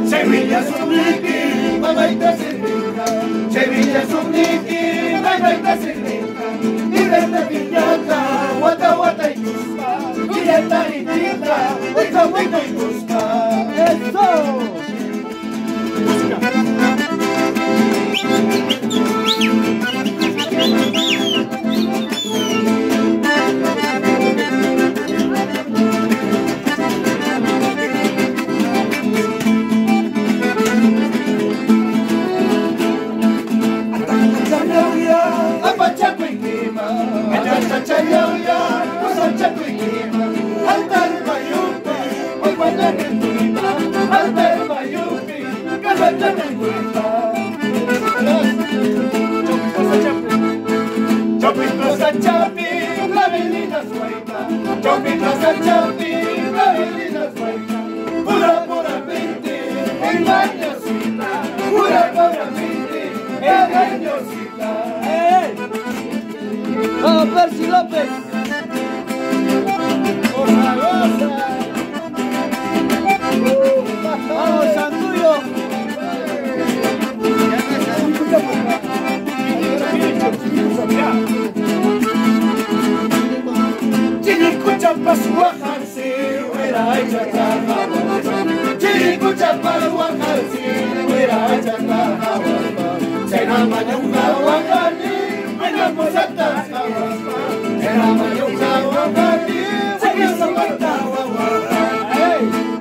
Sevilla Sumniki, mamaita Silvina, Sevilla Sumniki, mamaita Silvina, y desde Piñata, Guata Guata y Cusca, Chileta y Chita, Huica Huica y Cusca. ¡Eso! ¡Vamos, Percy López! ¡Por Zaragoza! ¡Vamos, Santuyo! Chiricuchapa suajansi, huera hecha caja. Chiricuchapa suajansi, huera hecha caja. Será mañana guagani, buena posata caja. Será mañana guagani, buena posata caja.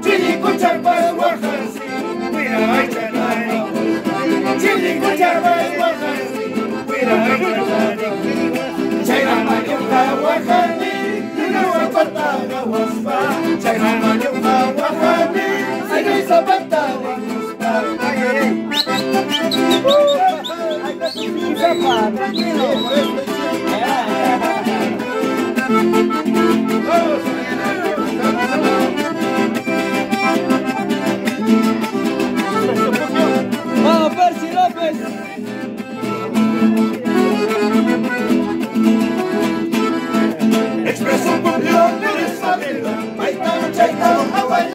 Chiricuchapa suajansi, huera hecha caja. Chiricuchapa suajansi, huera hecha caja. Será mañana guagani. Zapata waspa, China manyuka wahani, Sige zapata waspa.